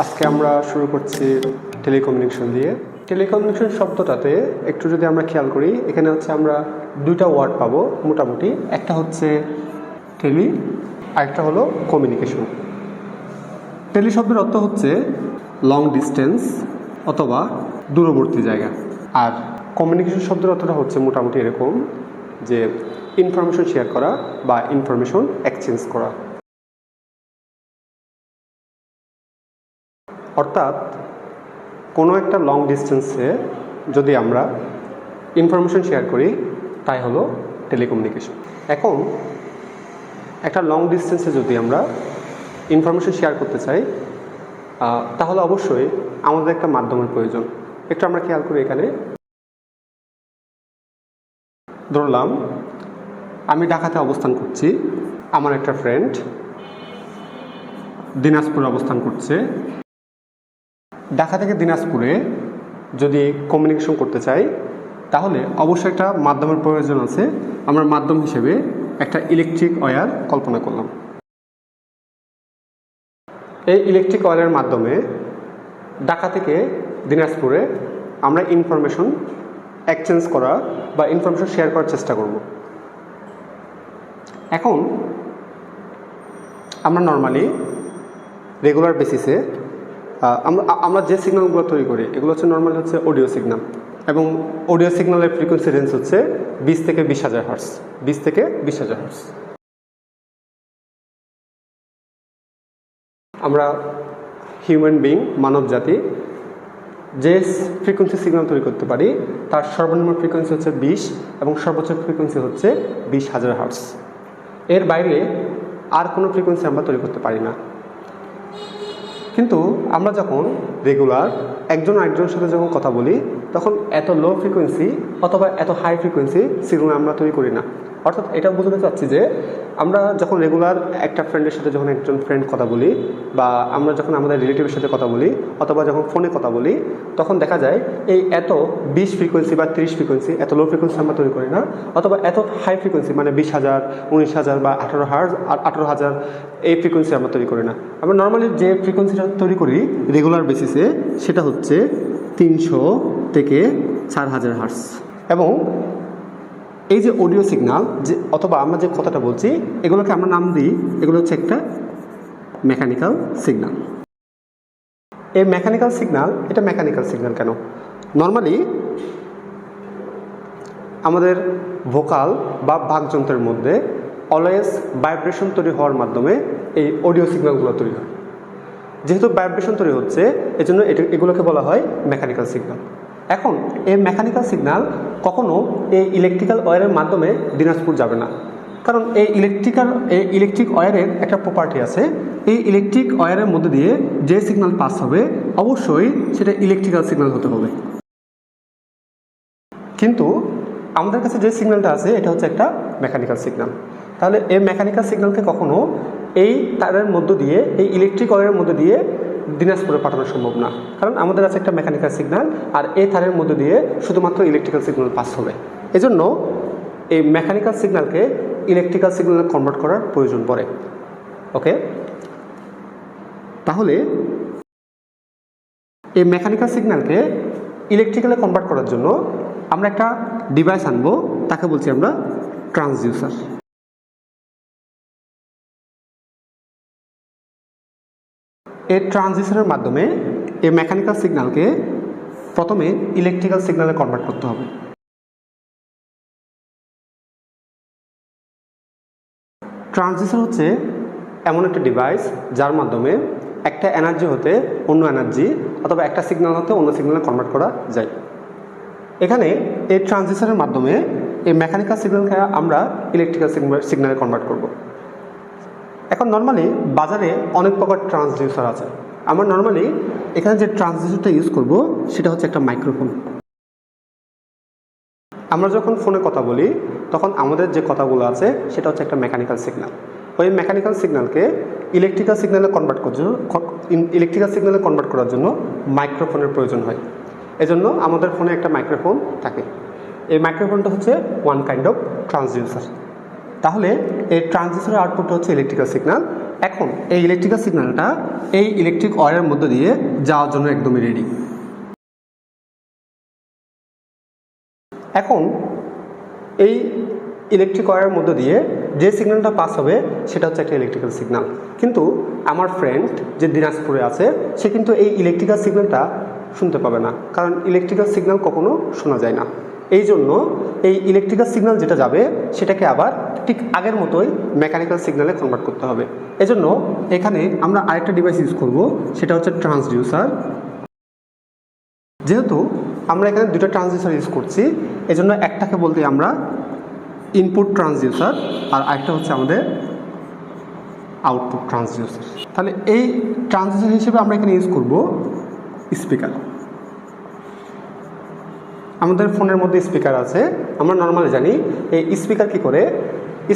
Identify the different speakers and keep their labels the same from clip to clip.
Speaker 1: আজকে আমরা শুরু করছি টেলিকমিউনিকেশন দিয়ে। টেলিকমিউনিকেশন শব্দটাতে একটু যদি আমরা খেয়াল করি, এখানে হচ্ছে আমরা দুইটা ওয়ার্ড পাবো মোটামুটি। একটা হচ্ছে টেলি, আরেকটা হলো কমিউনিকেশন। টেলি শব্দের অর্থ হচ্ছে লং ডিস্টেন্স অথবা দূরবর্তী জায়গা, আর কমিউনিকেশন শব্দের অর্থটা হচ্ছে মোটামুটি এরকম যে ইনফরমেশন শেয়ার করা বা ইনফরমেশন এক্সচেঞ্জ করা। অর্থাৎ কোনো একটা লং ডিস্টেন্সে যদি আমরা ইনফরমেশন শেয়ার করি তাই হলো টেলিকমিউনিকেশন। এখন একটা লং ডিস্টেন্সে যদি আমরা ইনফরমেশন শেয়ার করতে চাই তাহলে অবশ্যই আমাদের একটা মাধ্যমের প্রয়োজন। একটু আমরা খেয়াল করি, এখানে ধরলাম আমি ঢাকাতে অবস্থান করছি, আমার একটা ফ্রেন্ড দিনাজপুরে অবস্থান করছে। ঢাকা থেকে দিনাজপুরে যদি কমিউনিকেশন করতে চাই তাহলে অবশ্যই একটা মাধ্যমের প্রয়োজন আছে। আমরা মাধ্যম হিসেবে একটা ইলেকট্রিক ওয়্যার কল্পনা করলাম। এই ইলেকট্রিক ওয়্যারের মাধ্যমে ঢাকা থেকে দিনাজপুরে আমরা ইনফরমেশন এক্সচেঞ্জ করা বা ইনফরমেশন শেয়ার করার চেষ্টা করব। এখন আমরা নর্মালি রেগুলার বেসিসে আমরা যে সিগন্যালগুলো তৈরি করি এগুলো হচ্ছে নর্মালি হচ্ছে অডিও সিগন্যাল, এবং অডিও সিগন্যালের ফ্রিকোয়েন্সি রেঞ্জ হচ্ছে 20 থেকে 20,000 হার্টজ। 20 থেকে 20,000 হার্টজ। আমরা হিউম্যান বিং, মানব জাতি যে ফ্রিকোয়েন্সি সিগন্যাল তৈরি করতে পারি তার সর্বনিম্ন ফ্রিকোয়েন্সি হচ্ছে 20 এবং সর্বোচ্চ ফ্রিকোয়েন্সি হচ্ছে 20,000 হার্টজ। এর বাইরে আর কোনো ফ্রিকোয়েন্সি আমরা তৈরি করতে পারি না। কিন্তু আমরা যখন রেগুলার একজন আরেকজনের সাথে যখন কথা বলি তখন এত লো ফ্রিকোয়েন্সি অথবা এত হাই ফ্রিকোয়েন্সি সিগন্যাল আমরা তৈরি করি না। অর্থাৎ এটা বোঝাতে চাচ্ছি যে আমরা যখন রেগুলার একটা ফ্রেন্ডের সাথে যখন একজন ফ্রেন্ড কথা বলি, বা আমরা যখন আমাদের রিলেটিভের সাথে কথা বলি, অথবা যখন ফোনে কথা বলি, তখন দেখা যায় এই এত 20 ফ্রিকোয়েন্সি বা 30 ফ্রিকোয়েন্সি, এত লো ফ্রিকোয়েন্সি আমরা তৈরি করি না, অথবা এত হাই ফ্রিকোয়েন্সি মানে 20,000, 19,000 বা 18,000 এই ফ্রিকোয়েন্সি আমরা তৈরি করি না। আমরা নর্মালি যে ফ্রিকোয়েন্সিটা তৈরি করি রেগুলার বেসিসে সেটা হচ্ছে 300 থেকে 4,000 হার্টজ। এবং এই যে অডিও সিগন্যাল যে অথবা আমরা যে কথাটা বলছি এগুলোকে আমরা নাম দিই, এগুলো হচ্ছে একটা মেকানিক্যাল সিগন্যাল। এই মেকানিক্যাল সিগন্যাল, এটা মেকানিক্যাল সিগন্যাল কেন? নর্মালি আমাদের ভোকাল বা বাকযন্ত্রের মধ্যে অলওয়েজ ভাইব্রেশন তৈরি হওয়ার মাধ্যমে এই অডিও সিগন্যালগুলো তৈরি হয়। যেহেতু ভাইব্রেশন তৈরি হচ্ছে এজন্য এগুলোকে বলা হয় মেকানিক্যাল সিগন্যাল। এখন এই মেকানিক্যাল সিগন্যাল কখনো এই ইলেকট্রিক্যাল ওয়্যারের মাধ্যমে দিনাজপুর যাবে না, কারণ এই ইলেকট্রিক ওয়্যারের একটা প্রপার্টি আছে। এই ইলেকট্রিক ওয়্যারের মধ্যে দিয়ে যে সিগন্যাল পাস হবে অবশ্যই সেটা ইলেকট্রিক্যাল সিগন্যাল হতে হবে। কিন্তু আমাদের কাছে যে সিগন্যালটা আছে এটা হচ্ছে একটা মেকানিক্যাল সিগন্যাল। তাহলে এই মেকানিক্যাল সিগন্যালকে কখনো এই তারের মধ্য দিয়ে, এই ইলেকট্রিক ওয়্যারের মধ্যে দিয়ে দিনাজপুরে পাঠানো সম্ভব না, কারণ আমাদের কাছে একটা মেকানিক্যাল সিগন্যাল আর এই তারের মধ্যে দিয়ে শুধুমাত্র ইলেকট্রিক্যাল সিগন্যাল পাস হবে। এজন্য এই মেকানিক্যাল সিগন্যালকে ইলেকট্রিক্যাল সিগন্যালে কনভার্ট করার প্রয়োজন পড়ে। ওকে, তাহলে এই মেকানিক্যাল সিগন্যালকে ইলেকট্রিক্যালে কনভার্ট করার জন্য আমরা একটা ডিভাইস আনবো, তাকে বলছি আমরা ট্রান্সডিউসার। এই ট্রান্সডিউসারের মাধ্যমে এই মেকানিক্যাল সিগন্যালকে প্রথমে ইলেকট্রিক্যাল সিগন্যালে কনভার্ট করতে হবে। ট্রান্সডিউসার হচ্ছে এমন একটা ডিভাইস যার মাধ্যমে একটা এনার্জি হতে অন্য এনার্জি অথবা একটা সিগন্যাল হতে অন্য সিগন্যালে কনভার্ট করা যায়। এখানে এই ট্রান্সডিউসারের মাধ্যমে এই মেকানিক্যাল সিগন্যালকে আমরা ইলেকট্রিক্যাল সিগন্যালে কনভার্ট করব। এখন নর্মালি বাজারে অনেক প্রকার ট্রান্সডিউসার আছে। আমরা নর্মালি এখানে যে ট্রান্সডিউসারটা ইউজ করব সেটা হচ্ছে একটা মাইক্রোফোন। আমরা যখন ফোনে কথা বলি তখন আমাদের যে কথাগুলো আছে সেটা হচ্ছে একটা মেকানিক্যাল সিগন্যাল। ওই মেকানিক্যাল সিগন্যালকে ইলেকট্রিক্যাল সিগন্যালে কনভার্ট করার জন্য মাইক্রোফোনের প্রয়োজন হয়। এজন্য আমাদের ফোনে একটা মাইক্রোফোন থাকে। এই মাইক্রোফোনটা হচ্ছে ওয়ান কাইন্ড অফ ট্রান্সডিউসার। তাহলে এই ট্রান্সডিউসারের আউটপুটটা হচ্ছে ইলেকট্রিক্যাল সিগন্যাল এখন এই ইলেকট্রিক্যাল সিগন্যালটা এই ইলেকট্রিক ওয়্যারের মধ্যে দিয়ে যাওয়ার জন্য একদমই রেডি। এখন এই ইলেকট্রিক ওয়্যারের মধ্যে দিয়ে যে সিগন্যালটা পাস হবে সেটা হচ্ছে একটা ইলেকট্রিক্যাল সিগন্যাল। কিন্তু আমার ফ্রেন্ড যে দিনাজপুরে আছে সে কিন্তু এই ইলেকট্রিক্যাল সিগন্যালটা শুনতে পাবে না, কারণ ইলেকট্রিক্যাল সিগন্যাল কখনো শোনা যায় না। এই জন্য এই ইলেকট্রিক্যাল সিগন্যাল যেটা যাবে সেটাকে আবার ঠিক আগের মতোই মেকানিক্যাল সিগন্যালে কনভার্ট করতে হবে। এজন্য এখানে আমরা আরেকটা ডিভাইস ইউজ করব, সেটা হচ্ছে ট্রান্সডিউসার। যেহেতু আমরা এখানে দুটো ট্রান্সডিউসার ইউজ করছি, এজন্য একটাকে বলতে আমরা ইনপুট ট্রান্সডিউসার আর আরেকটা হচ্ছে আমাদের আউটপুট ট্রান্সডিউসার। তাহলে এই ট্রান্সডিউসার হিসেবে আমরা এখানে ইউজ করব স্পিকার। আমাদের ফোনের মধ্যে স্পিকার আছে, আমরা নর্মালি জানি এই স্পিকার কি করে।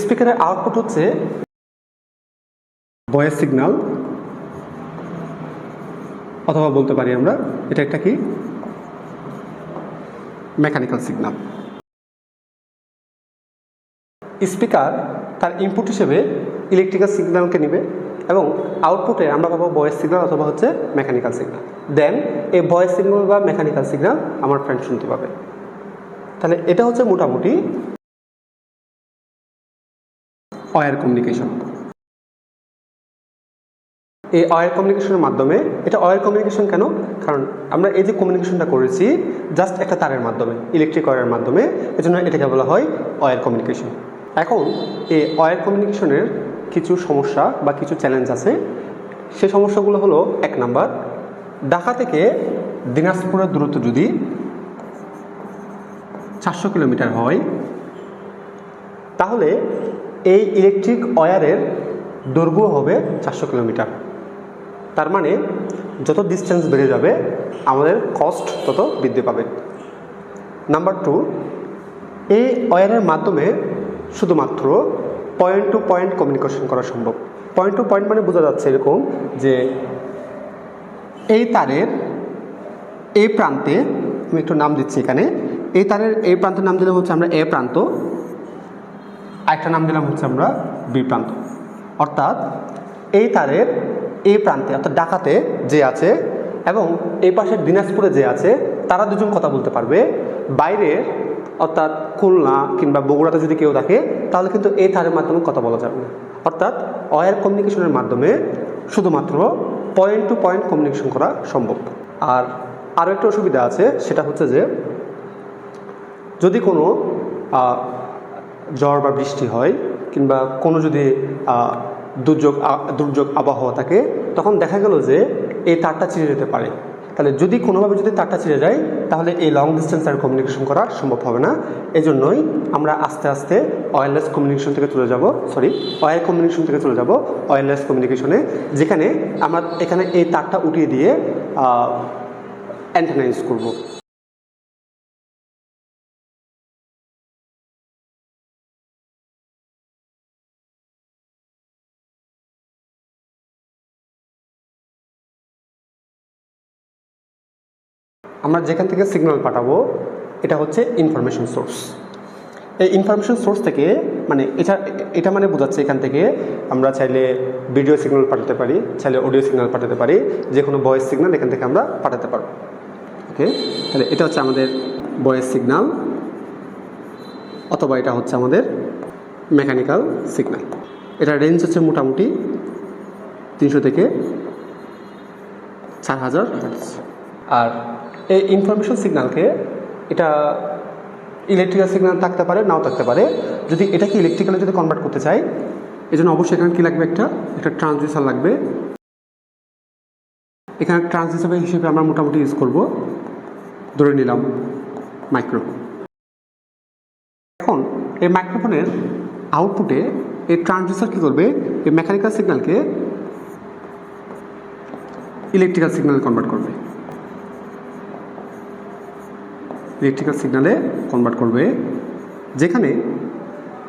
Speaker 1: স্পিকারের আউটপুট হচ্ছে ভয়েস সিগন্যাল, অথবা বলতে পারি আমরা এটা একটা কি মেকানিক্যাল সিগন্যাল। স্পিকার তার ইনপুট হিসেবে ইলেকট্রিক্যাল সিগন্যালকে নেবে এবং আউটপুটে আমরা পাবো ভয়েস সিগন্যাল অথবা হচ্ছে মেকানিক্যাল সিগন্যাল। দেন এই ভয়েস সিগন্যাল বা মেকানিক্যাল সিগন্যাল আমার ফ্রেন্ড শুনতে পাবে। তাহলে এটা হচ্ছে মোটামুটি ওয়্যার কমিউনিকেশন। এই ওয়্যার কমিউনিকেশনের মাধ্যমে, এটা ওয়্যার কমিউনিকেশন কেন, কারণ আমরা এই যে কমিউনিকেশনটা করেছি জাস্ট একটা তারের মাধ্যমে, ইলেকট্রিক ওয়্যারের মাধ্যমে, এজন্য এটাকে বলা হয় ওয়্যার কমিউনিকেশন। এখন এই ওয়্যার কমিউনিকেশনের কিছু সমস্যা বা কিছু চ্যালেঞ্জ আছে। সেই সমস্যাগুলো হলো, 1 নাম্বার, ঢাকা থেকে দিনাজপুরের দূরত্ব যদি 400 কিলোমিটার হয় তাহলে এই ইলেকট্রিক ওয়্যারের দৈর্ঘ্য হবে 400 কিলোমিটার। তার মানে যত ডিস্টেন্স বেড়ে যাবে আমাদের কস্ট তত বৃদ্ধি পাবে। নাম্বার 2, এই ওয়্যারের মাধ্যমে শুধুমাত্র পয়েন্ট টু পয়েন্ট কমিউনিকেশন করা সম্ভব। পয়েন্ট টু পয়েন্ট মানে বোঝা যাচ্ছে এরকম যে এই তারের এই প্রান্তে, আমি একটু নাম দিচ্ছি এখানে, এই তারের এই প্রান্তের নাম দিলাম হচ্ছে আমরা এ প্রান্ত, আরেকটা নাম দিলাম হচ্ছে আমরা বি প্রান্ত। অর্থাৎ এই তারের এই প্রান্তে অর্থাৎ ঢাকাতে যে আছে এবং এই পাশের দিনাজপুরে যে আছে তারা দুজন কথা বলতে পারবে। বাইরের অর্থাৎ খুলনা কিংবা বগুড়াতে যদি কেউ থাকে তাহলে কিন্তু এই তারের মাধ্যমে কথা বলা যাবে না। অর্থাৎ ওয়্যার কমিউনিকেশনের মাধ্যমে শুধুমাত্র পয়েন্ট টু পয়েন্ট কমিউনিকেশন করা সম্ভব। আর আরও একটা অসুবিধা আছে, সেটা হচ্ছে যে যদি কোনো ঝড় বা বৃষ্টি হয় কিংবা কোনো যদি দুর্যোগ আবহাওয়া থাকে, তখন দেখা গেল যে এই তারটা ছিঁড়ে যেতে পারে। তাহলে যদি কোনোভাবে যদি তারটা ছিঁড়ে যায় তাহলে এই লং ডিস্টেন্সের কমিউনিকেশন করা সম্ভব হবে না। এই জন্যই আমরা আস্তে আস্তে ওয়্যারলেস কমিউনিকেশন থেকে চলে যাব, ওয়্যার কমিউনিকেশন থেকে চলে যাব ওয়্যারলেস কমিউনিকেশনে, যেখানে আমরা এখানে এই তারটা উঠিয়ে দিয়ে অ্যান্টেনা ইউজ করব। আমরা যেখান থেকে সিগন্যাল পাঠাবো এটা হচ্ছে ইনফরমেশন সোর্স। এই ইনফরমেশন সোর্স থেকে মানে এটা মানে বোঝাচ্ছে এখান থেকে আমরা চাইলে ভিডিও সিগন্যাল পাঠাতে পারি, চাইলে অডিও সিগন্যাল পাঠাতে পারি, যে কোনো ভয়েস সিগন্যাল এখান থেকে আমরা পাঠাতে পারবো। ওকে, তাহলে এটা হচ্ছে আমাদের ভয়েস সিগন্যাল অথবা এটা হচ্ছে আমাদের মেকানিক্যাল সিগন্যাল। এটা রেঞ্জ হচ্ছে মোটামুটি 300 থেকে 4000 হার্টজ। আর এই ইনফরমেশন সিগন্যালকে এটা ইলেকট্রিক্যাল সিগন্যাল থাকতে পারে, নাও থাকতে পারে। যদি এটাকে ইলেকট্রিক্যালে যদি কনভার্ট করতে চাই, এই জন্য অবশ্যই এখানে কী লাগবে, একটা ট্রান্সডিউসার লাগবে। এখানে ট্রান্সডিউসার হিসেবে আমরা মোটামুটি ইউজ করব, ধরে নিলাম মাইক্রো। এখন এই মাইক্রোফোনের আউটপুটে এই ট্রান্সডিউসার কী করবে, এই মেকানিক্যাল সিগন্যালকে ইলেকট্রিক্যাল সিগন্যালে কনভার্ট করবে, ইলেকট্রিক্যাল সিগন্যালে কনভার্ট করবে, যেখানে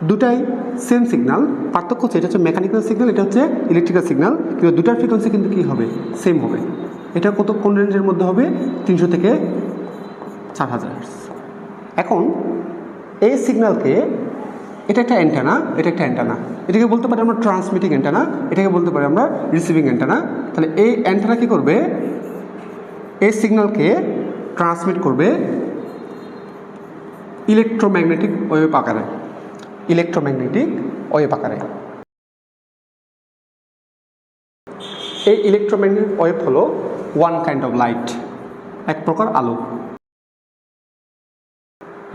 Speaker 1: দুটাই সেম সিগন্যাল। পার্থক্য হচ্ছে এটা হচ্ছে মেকানিক্যাল সিগন্যাল, এটা হচ্ছে ইলেকট্রিক্যাল সিগন্যাল, কিন্তু দুটার ফ্রিকোয়েন্সি কিন্তু কী হবে, সেম হবে। এটা কোন রেঞ্জের মধ্যে হবে, 300 থেকে 4000 হার্টজ। এখন এই সিগন্যালকে এটা একটা অ্যান্টেনা, এটা একটা অ্যান্টেনা। এটাকে বলতে পারি আমরা ট্রান্সমিটিং অ্যান্টেনা, এটাকে বলতে পারি আমরা রিসিভিং অ্যান্টেনা। তাহলে এই অ্যান্টেনা কী করবে, এই সিগন্যালকে ট্রান্সমিট করবে ইলেকট্রোম্যাগনেটিক ওয়েভ আকারে, ইলেকট্রোম্যাগনেটিক ওয়েভ আকারে। এই ইলেকট্রোম্যাগনেটিক ওয়েভ হলো ওয়ান কাইন্ড অফ লাইট, এক প্রকার আলো।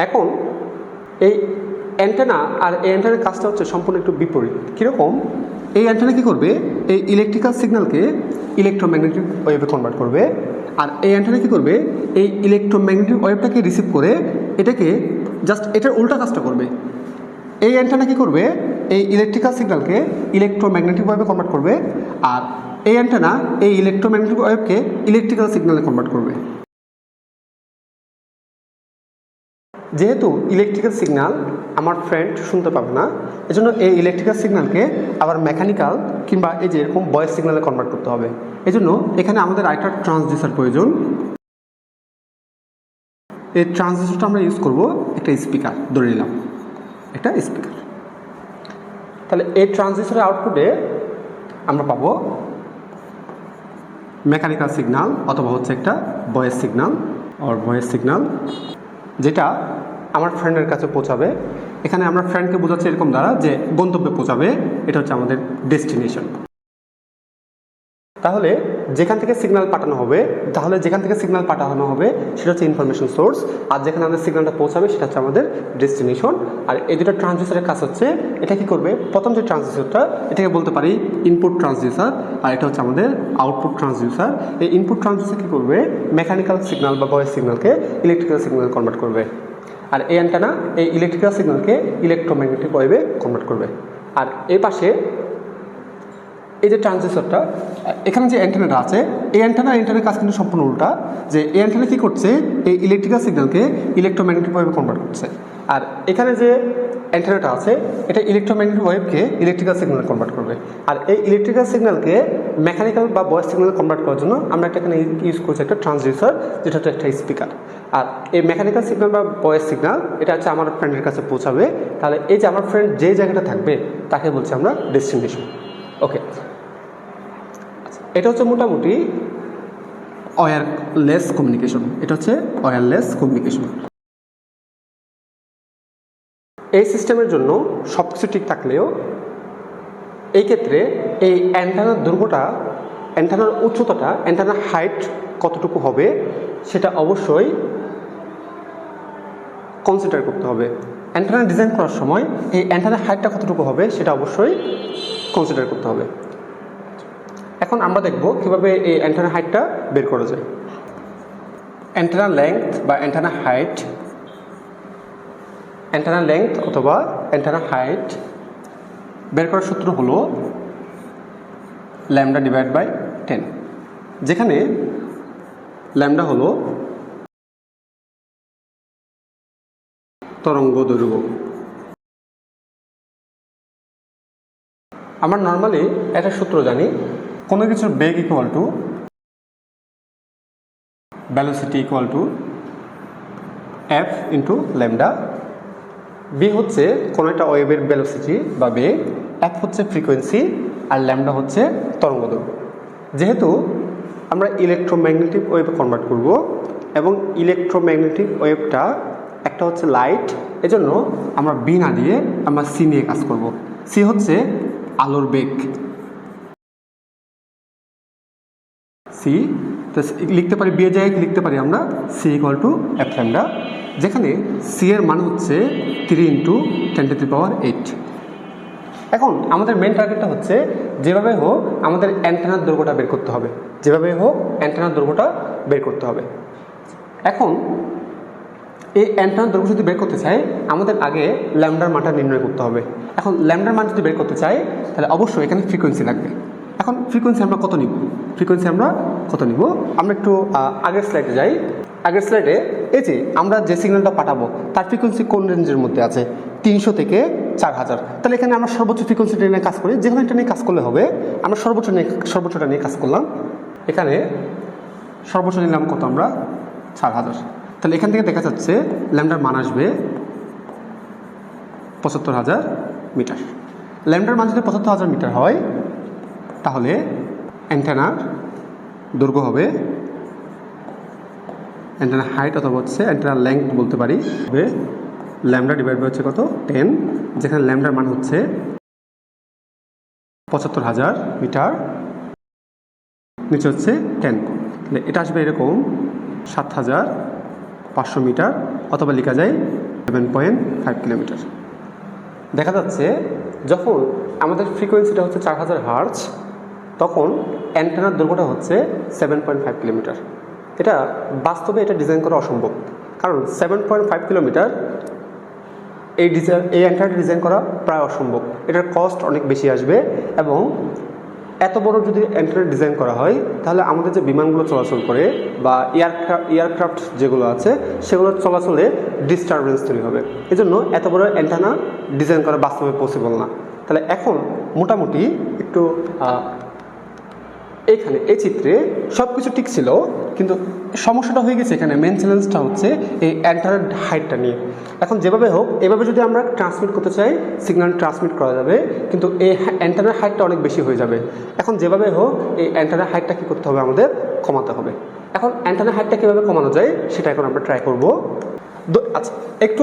Speaker 1: এখন এই অ্যান্টেনা আর এই অ্যান্টেনার কাজটা হচ্ছে সম্পূর্ণ একটু বিপরীত। কীরকম, এই অ্যান্টেনা কী করবে, এই ইলেকট্রিক্যাল সিগন্যালকে ইলেকট্রোম্যাগনেটিক ওয়েভে কনভার্ট করবে। আর এই অ্যান্টেনা কী করবে, এই ইলেকট্রোম্যাগনেটিক ওয়েভটাকে রিসিভ করে এটাকে জাস্ট এটার উল্টা কাজটা করবে। এই অ্যান্টেনা কী করবে, এই ইলেকট্রিক্যাল সিগন্যালকে ইলেকট্রোম্যাগনেটিক ওয়েভে কনভার্ট করবে, আর এই অ্যান্টেনা এই ইলেকট্রোম্যাগনেটিক ওয়েভকে ইলেকট্রিক্যাল সিগন্যালে কনভার্ট করবে। যেহেতু ইলেকট্রিক্যাল সিগন্যাল আমার ফ্রেন্ড শুনতে পাবে না, এজন্য এই ইলেকট্রিক্যাল সিগন্যালকে আবার মেকানিক্যাল কিংবা এই যে এরকম ভয়েস সিগন্যালে কনভার্ট করতে হবে। এজন্য এখানে আমাদের আরেকটা ট্রান্সডিউসার প্রয়োজন। এই ট্রান্সডিউসারটা আমরা ইউজ করব একটা স্পিকার, ধরে নিলাম একটা স্পিকার। তাহলে এই ট্রান্সডিউসারের আউটপুটে আমরা পাবো মেকানিক্যাল সিগন্যাল অথবা হচ্ছে একটা ভয়েস সিগন্যাল আর ভয়েস সিগন্যাল, যেটা আমার ফ্রেন্ডের কাছে পৌঁছাবে। এখানে আমরা ফ্রেন্ডকে বোঝাচ্ছি এরকম দ্বারা যে গন্তব্যে পৌঁছাবে, এটা হচ্ছে আমাদের ডেস্টিনেশন। তাহলে যেখান থেকে সিগন্যাল পাঠানো হবে, সেটা হচ্ছে ইনফরমেশন সোর্স, আর যেখানে আমাদের সিগন্যালটা পৌঁছাবে সেটা হচ্ছে আমাদের ডেস্টিনেশন। আর এই দুটো ট্রান্সডিউসারের কাজ হচ্ছে, এটা কি করবে, প্রথম যে ট্রান্সডিউসারটা এটাকে বলতে পারি ইনপুট ট্রান্সডিউসার, আর এটা হচ্ছে আমাদের আউটপুট ট্রান্সডিউসার। এই ইনপুট ট্রান্সডিউসার কী করবে, মেকানিক্যাল সিগন্যাল বা ভয়েস সিগন্যালকে ইলেকট্রিক্যাল সিগন্যাল কনভার্ট করবে। আর এই অ্যান্টেনা এই ইলেকট্রিক্যাল সিগন্যালকে ইলেকট্রোম্যাগনেটিক ওয়েভে কনভার্ট করবে। আর এই পাশে এই যে ট্রান্সডিউসারটা, এখানে যে অ্যান্টেনাটা আছে, এই অ্যান্টেনার কাজ কিন্তু সম্পূর্ণ উল্টা। যে এই অ্যান্টেনা কী করছে, এই ইলেকট্রিক্যাল সিগন্যালকে ইলেকট্রোম্যাগনেটিক ওয়েভে কনভার্ট করছে। আর এখানে যে অ্যান্টেনাটা আছে, এটা ইলেকট্রোম্যাগনেটিক ওয়েভকে ইলেকট্রিক্যাল সিগন্যালে কনভার্ট করবে। আর এই ইলেকট্রিক্যাল সিগন্যালকে মেকানিক্যাল বা ভয়েস সিগন্যালে কনভার্ট করার জন্য আমরা একটা এখানে ইউজ করছি একটা ট্রান্সডিউসার, যেটা হচ্ছে একটা স্পিকার। আর এই মেকানিক্যাল সিগন্যাল বা ভয়েস সিগন্যাল এটা হচ্ছে আমার ফ্রেন্ডের কাছে পৌঁছাবে। তাহলে এই যে আমার ফ্রেন্ড যে জায়গাটা থাকবে তাকে বলছি আমরা ডেস্টিনেশন। ওকে, এটা হচ্ছে মোটামুটি ওয়্যারলেস কমিউনিকেশন। এটা হচ্ছে ওয়্যারলেস কমিউনিকেশন। এই সিস্টেমের জন্য সব কিছু ঠিক থাকলেও এই ক্ষেত্রে এই অ্যান্টেনার দৈর্ঘ্যটা, অ্যান্টেনার উচ্চতাটা, অ্যান্টেনার হাইট কতটুকু হবে সেটা অবশ্যই কনসিডার করতে হবে। অ্যান্টেনা ডিজাইন করার সময় এই অ্যান্টেনার হাইটটা কতটুকু হবে সেটা অবশ্যই কনসিডার করতে হবে। এখন আমরা দেখব কিভাবে এই অ্যান্টেনা হাইটটা বের করা যায়। অ্যান্টেনা লেংথ বা অ্যান্টেনা হাইট, অ্যান্টেনা লেংথ অথবা অ্যান্টেনা হাইট বের করার সূত্র হলো ল্যামডা ডিভাইড বাই 10, যেখানে ল্যামডা হলো তরঙ্গ দৈর্ঘ্য। আমরা নর্মালি একটা সূত্র জানি, কোনো কিছুর বেগ equal to velocity equal to f into lambda. V হচ্ছে কোনো একটা ওয়েভের ভ্যালোসিটি বা বেগ, এফ হচ্ছে ফ্রিকোয়েন্সি, আর ল্যামডা হচ্ছে তরঙ্গদৈর্ঘ্য। যেহেতু আমরা ইলেকট্রোম্যাগনেটিক ওয়েভে কনভার্ট করব এবং ইলেকট্রোম্যাগনেটিক ওয়েভটা একটা হচ্ছে লাইট, এজন্য আমরা বি না দিয়ে আমরা সি নিয়ে কাজ করব। সি হচ্ছে আলোর বেগ, সি তো লিখতে পারি, বি এর জায়গায় লিখতে পারি আমরা C equal to F lambda, যেখানে সি এর মান হচ্ছে 3 × 10⁸। এখন আমাদের মেন টার্গেটটা হচ্ছে যেভাবে হোক আমাদের অ্যান্টেনার দৈর্ঘ্যটা বের করতে হবে, যেভাবে হোক অ্যান্টেনার দৈর্ঘ্যটা বের করতে হবে। এখন এই অ্যান্টেনার দৈর্ঘ্য যদি বের করতে চাই আমাদের আগে ল্যামডার মানটা নির্ণয় করতে হবে। এখন ল্যামডার মান যদি বের করতে চাই তাহলে অবশ্যই এখানে ফ্রিকোয়েন্সি লাগবে। এখন ফ্রিকোয়েন্সি আমরা কত নিব, আমরা একটু আগের স্লাইডে যাই। আগের স্লাইডে এই যে আমরা যে সিগন্যালটা পাঠাবো তার ফ্রিকোয়েন্সি কোন রেঞ্জের মধ্যে আছে, 300 থেকে 4000। তাহলে এখানে আমরা সর্বোচ্চ ফ্রিকোয়েন্সিটা নিয়ে কাজ করি, যেখানে এটা নিয়ে কাজ করলে হবে আমরা সর্বোচ্চটা নিয়ে কাজ করলাম। এখানে সর্বোচ্চ নিলাম কত, আমরা 4000। তাহলে এখান থেকে দেখা যাচ্ছে ল্যামডার মান আসবে ৭৫,০০০ মিটার। ল্যামডার মান যদি ৭৫,০০০ মিটার হয় তাহলে অ্যান্টেনার দৈর্ঘ্য হবে, অ্যান্টেনার হাইট অথবা হচ্ছে অ্যান্টেনার লেংথ বলতে পারি, হবে ল্যামডা ডিভাইড বাই হচ্ছে কত 10, যেখানে ল্যামডার মান হচ্ছে ৭৫,০০০ মিটার, নিচে হচ্ছে 10, তাহলে এটা আসবে এরকম ৭৫০০ মিটার, অথবা লেখা যায় 7.5 কিলোমিটার। দেখা যাচ্ছে যখন আমাদের ফ্রিকোয়েন্সিটা হচ্ছে 4000 হার্জ, তখন অ্যান্টেনার দৈর্ঘ্যটা হচ্ছে 7.5 কিলোমিটার। এটা বাস্তবে এটা ডিজাইন করা অসম্ভব, কারণ 7.5 কিলোমিটার এই অ্যান্টেনাটা ডিজাইন করা প্রায় অসম্ভব। এটার কস্ট অনেক বেশি আসবে, এবং এত বড় যদি অ্যান্টেনা ডিজাইন করা হয় তাহলে আমাদের যে বিমানগুলো চলাচল করে বা এয়ারক্রাফট যেগুলো আছে সেগুলোর চলাচলে ডিস্টারবেন্স তৈরি হবে। এজন্য এত বড় অ্যান্টেনা ডিজাইন করা বাস্তবে পসিবল না। তাহলে এখন মোটামুটি একটু এখানে এই চিত্রে সব কিছু ঠিক ছিল, কিন্তু সমস্যাটা হয়ে গেছে এখানে, মেন চ্যালেঞ্জটা হচ্ছে এই অ্যান্টেনার হাইটটা নিয়ে। এখন যেভাবে হোক এভাবে যদি আমরা ট্রান্সমিট করতে চাই সিগন্যাল ট্রান্সমিট করা যাবে, কিন্তু এই অ্যান্টেনার হাইটটা অনেক বেশি হয়ে যাবে। এখন যেভাবে হোক এই অ্যান্টেনার হাইটটা কী করতে হবে, আমাদের কমাতে হবে। এখন অ্যান্টেনার হাইটটা কীভাবে কমানো যায় সেটা এখন আমরা ট্রাই করব। আচ্ছা, একটু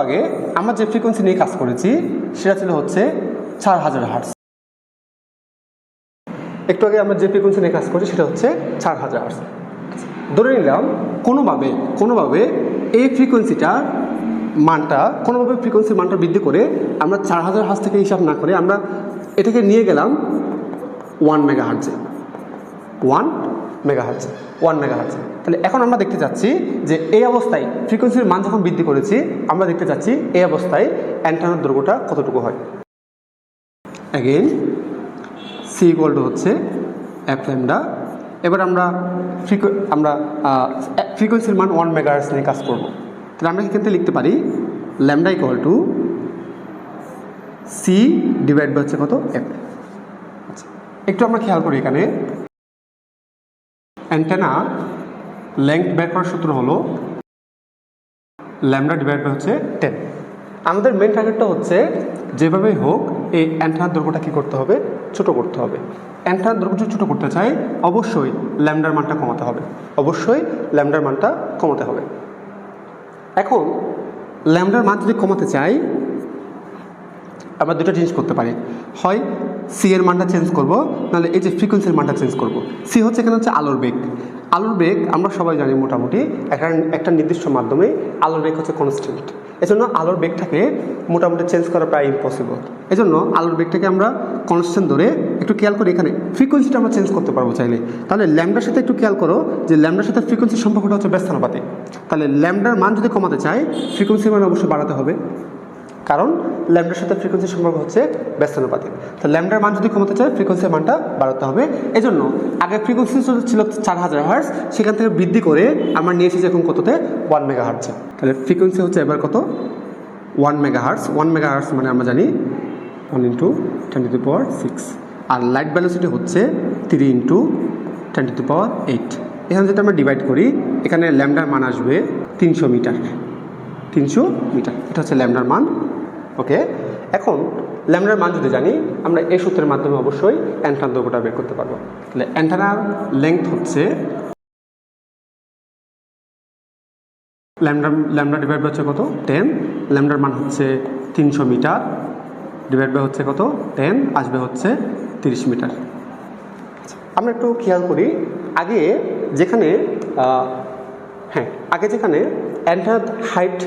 Speaker 1: আগে আমরা যে ফ্রিকোয়েন্সি নিয়ে কাজ করেছি সেটা ছিল হচ্ছে 4000 হার্টজ। একটু আগে আমরা যে ফ্রিকোয়েন্সি নিয়ে কাজ করছি সেটা হচ্ছে 4000 হার্টজ। ধরে নিলাম কোনোভাবে এই ফ্রিকোয়েন্সিটার মানটা ফ্রিকোয়েন্সির মানটা বৃদ্ধি করে আমরা 4000 হার্টজ থেকে হিসাব না করে আমরা এটাকে নিয়ে গেলাম 1 মেগাহার্টজে। তাহলে এখন আমরা দেখতে চাচ্ছি যে এই অবস্থায় ফ্রিকোয়েন্সির মান যখন বৃদ্ধি করেছি, আমরা দেখতে চাচ্ছি এই অবস্থায় অ্যান্টেনার দৈর্ঘ্যটা কতটুকু হয়। অ্যাগেন সি ইকুয়াল টু হচ্ছে এফ ল্যামডা। এবার আমরা ফ্রিকোয়েন্সির মান 1 মেগাহার্টজ নিয়ে কাজ করব। তাহলে আমরা এখান থেকে লিখতে পারি lambda equal to C divide by হচ্ছে কত এফ। আচ্ছা, একটু আমরা খেয়াল করি এখানে অ্যান্টেনা লেংথ বের করার সূত্র হলো ল্যামডা ডিভাইড বাই হচ্ছে 10। আমাদের মেন টার্গেটটা হচ্ছে যেভাবেই হোক এই অ্যান্টেনার দৈর্ঘ্যটা কী করতে হবে, ছোট করতে হবে। অ্যান্টেনার দৈর্ঘ্য যদি ছোটো করতে চাই অবশ্যই ল্যামডার মানটা কমাতে হবে। এখন ল্যামডার মান যদি কমাতে চাই আমরা দুটো জিনিস করতে পারি, হয় সি এর মানটা চেঞ্জ করব, নাহলে এই যে ফ্রিকোয়েন্সির মানটা চেঞ্জ করব। সি হচ্ছে এখানে হচ্ছে আলোর বেগ আমরা সবাই জানি মোটামুটি একটা নির্দিষ্ট মাধ্যমে আলোর বেগ হচ্ছে কনস্ট্যান্ট। এজন্য আলোর বেগটাকে মোটামুটি চেঞ্জ করা প্রায় ইম্পসিবল। এজন্য আলোর বেগটাকে আমরা কনস্ট্যান্ট ধরে একটু খেয়াল করি, এখানে ফ্রিকোয়েন্সিটা আমরা চেঞ্জ করতে পারবো চাইলে। তাহলে ল্যামডার সাথে একটু খেয়াল করো যে ল্যামডার সাথে ফ্রিকোয়েন্সির সম্পর্কটা হচ্ছে ব্যস্তানুপাতিক। তাহলে ল্যামডার মান যদি কমাতে চাই ফ্রিকোয়েন্সির মান অবশ্যই বাড়াতে হবে, কারণ ল্যামডার সাথে ফ্রিকোয়েন্সির সম্পর্ক হচ্ছে ব্যস্তানুপাতিক। তো ল্যামডার মান যদি কমাতে চাই ফ্রিকোয়েন্সির মানটা বাড়াতে হবে। এজন্য আগে ফ্রিকোয়েন্সি ছিল 4000 হার্টজ, সেখান থেকে বৃদ্ধি করে আমরা নিয়ে এসেছি এখন কততে 1 মেগাহার্টজে। তাহলে ফ্রিকোয়েন্সি হচ্ছে এবার কত 1 মেগাহার্টজ মানে আমরা জানি 1 × 10⁶, আর লাইট ভ্যালোসিটি হচ্ছে 3 × 10⁸। এখানে যদি আমরা ডিভাইড করি এখানে ল্যামডার মান আসবে 300 মিটার। এটা হচ্ছে ল্যামডার মান। ওকে, এখন ল্যামডার মান যদি জানি আমরা এই সূত্রের মাধ্যমে অবশ্যই অ্যান্টেনার দৈর্ঘ্যটা বের করতে পারবো। তাহলে অ্যান্টেনার লেংথ হচ্ছে ল্যামডা ডিভাইড বাই হচ্ছে কত 10, ল্যামডার মান হচ্ছে 300 মিটার ডিভাইড বাই হচ্ছে কত 10, আসবে হচ্ছে 30 মিটার। আমরা একটু খেয়াল করি আগে যেখানে অ্যান্টেনার হাইট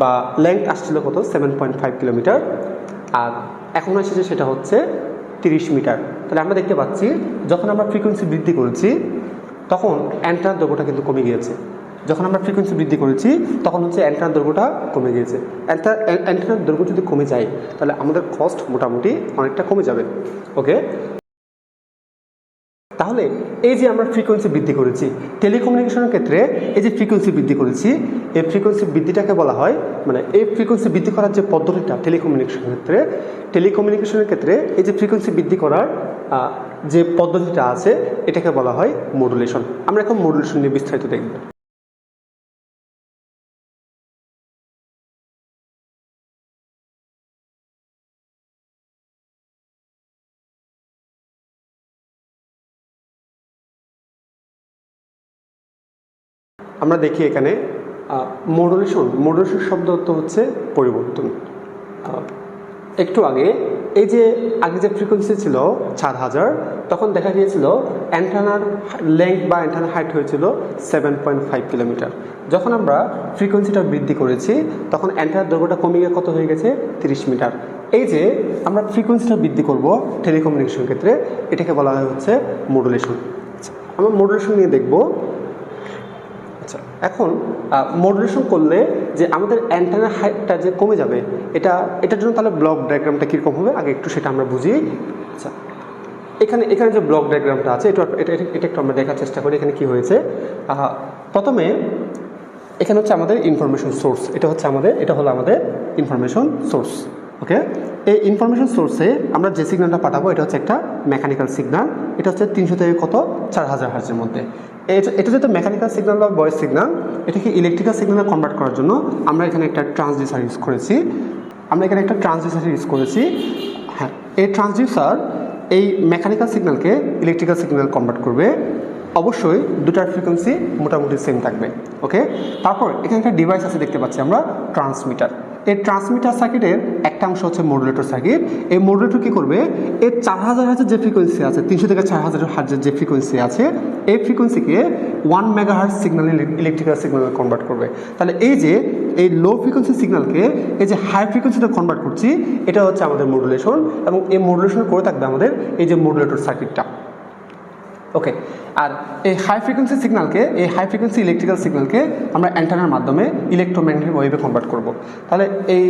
Speaker 1: বা লেংথ আসছিল কত 7.5 কিলোমিটার, আর এখন এসেছে সেটা হচ্ছে 30 মিটার। তাহলে আমরা দেখতে পাচ্ছি যখন আমরা ফ্রিকোয়েন্সি বৃদ্ধি করেছি তখন অ্যান্টেনার দৈর্ঘ্যটা কিন্তু কমে গিয়েছে। যখন আমরা ফ্রিকোয়েন্সি বৃদ্ধি করেছি তখন হচ্ছে অ্যান্টেনার দৈর্ঘ্যটা কমে গিয়েছে। অ্যান্টেনার দৈর্ঘ্য যদি কমে যায় তাহলে আমাদের কস্ট মোটামুটি অনেকটা কমে যাবে। ওকে, তাহলে এই যে আমরা ফ্রিকোয়েন্সি বৃদ্ধি করেছি টেলিকমিউনিকেশনের ক্ষেত্রে, এই যে ফ্রিকোয়েন্সি বৃদ্ধি করেছি এই ফ্রিকোয়েন্সি বৃদ্ধিটাকে বলা হয়, মানে এই ফ্রিকোয়েন্সি বৃদ্ধি করার যে পদ্ধতিটা টেলিকমিউনিকেশনের ক্ষেত্রে এই যে ফ্রিকোয়েন্সি বৃদ্ধি করার যে পদ্ধতিটা আছে এটাকে বলা হয় মডুলেশন। আমরা এখন মডুলেশন নিয়ে বিস্তারিত দেখব। আমরা দেখি এখানে মডুলেশন শব্দ অর্থ হচ্ছে পরিবর্তন। একটু আগে এই যে আগে যে ফ্রিকোয়েন্সি ছিল 4000, তখন দেখা গিয়েছিল অ্যান্টেনার লেংথ বা অ্যান্টেনার হাইট হয়েছিল 7.5 কিলোমিটার। যখন আমরা ফ্রিকোয়েন্সিটা বৃদ্ধি করেছি তখন অ্যান্টেনার দৈর্ঘ্যটা কমে গিয়ে কত হয়ে গেছে 30 মিটার। এই যে আমরা ফ্রিকোয়েন্সিটা বৃদ্ধি করব টেলিকমিউনিকেশন ক্ষেত্রে, এটাকে বলা হয় হচ্ছে মডুলেশন। আমরা মডুলেশন নিয়ে দেখব। আচ্ছা, এখন মডুলেশন করলে যে আমাদের অ্যান্টেনার হাইটটা যে কমে যাবে, এটার জন্য তাহলে ব্লক ডায়াগ্রামটা কীরকম হবে আগে একটু সেটা আমরা বুঝি। আচ্ছা, এখানে যে ব্লক ডায়াগ্রামটা আছে এটা একটু আমরা দেখার চেষ্টা করি। এখানে কি হয়েছে, প্রথমে এখানে হচ্ছে আমাদের ইনফরমেশন সোর্স, এটা হলো আমাদের ইনফরমেশন সোর্স। ওকে, এই ইনফরমেশন সোর্সে আমরা যে সিগন্যালটা পাঠাবো এটা হচ্ছে একটা মেকানিক্যাল সিগন্যাল। এটা হচ্ছে 300 থেকে 4000 হার্জের মধ্যে। এটা যেহেতু মেকানিক্যাল সিগন্যাল বা ভয়েস সিগন্যাল, এটাকে ইলেকট্রিক্যাল সিগন্যালে কনভার্ট করার জন্য আমরা এখানে একটা ট্রান্সডিউসার ইউজ করেছি। হ্যাঁ, এই ট্রান্সডিউসার এই মেকানিক্যাল সিগন্যালকে ইলেকট্রিক্যাল সিগন্যাল কনভার্ট করবে। অবশ্যই দুটার ফ্রিকোয়েন্সি মোটামুটি সেম থাকবে। ওকে, তারপর এখানে একটা ডিভাইস আছে দেখতে পাচ্ছি আমরা, ট্রান্সমিটার। এই ট্রান্সমিটার সার্কিটের একটা অংশ হচ্ছে মডুলেটর সার্কিট। এই মডুলেটর কী করবে, এই 4000 হার্জের যে ফ্রিকোয়েন্সি আছে, 300 থেকে 4000 হার্জের যে ফ্রিকোয়েন্সি আছে, এই ফ্রিকোয়েন্সিকে 1 মেগাহার্জ সিগন্যালে ইলেকট্রিক্যাল সিগন্যালে কনভার্ট করবে। তাহলে এই যে এই লো ফ্রিকোয়েন্সি সিগন্যালকে এই যে হাই ফ্রিকোয়েন্সিতে কনভার্ট করছি, এটা হচ্ছে আমাদের মডুলেশন। এবং এই মডুলেশন করে থাকবে আমাদের এই যে মডুলেটর সার্কিটটা। ওকে, আর এই হাই ফ্রিকোয়েন্সি ইলেকট্রিক্যাল সিগন্যালকে আমরা অ্যান্টেনার মাধ্যমে ইলেকট্রোম্যাগনেটিক ওয়েভে কনভার্ট করব। তাহলে এই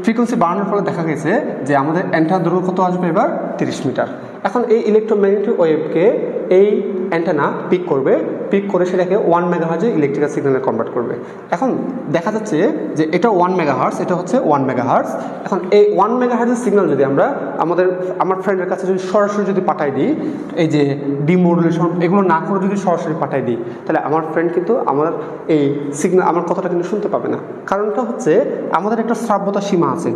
Speaker 1: ফ্রিকোয়েন্সি বাড়ানোর ফলে দেখা গেছে যে আমাদের অ্যান্টেনার দৈর্ঘ্য কত আসবে এবার 30 মিটার। এখন এই ইলেকট্রোম্যাগনেটিক ওয়েভকে এই অ্যান্টেনা পিক করে সেটাকে 1 মেগাহার্জে ইলেকট্রিক্যাল সিগন্যালে কনভার্ট করবে। এখন দেখা যাচ্ছে যে এটা 1 মেগাহার্জ, এটা হচ্ছে 1 মেগাহার্জ। এখন এই 1 মেগাহার্জের সিগন্যাল যদি আমার ফ্রেন্ডের কাছে যদি সরাসরি পাঠাই দিই, এই যে ডিমোডুলেশন এগুলো না করে যদি সরাসরি পাঠাই দিই, তাহলে আমার ফ্রেন্ড কিন্তু আমার এই সিগন্যাল, আমার কথাটা কিন্তু শুনতে পাবে না। কারণটা হচ্ছে আমাদের একটা শ্রাব্যতা সীমা আছে।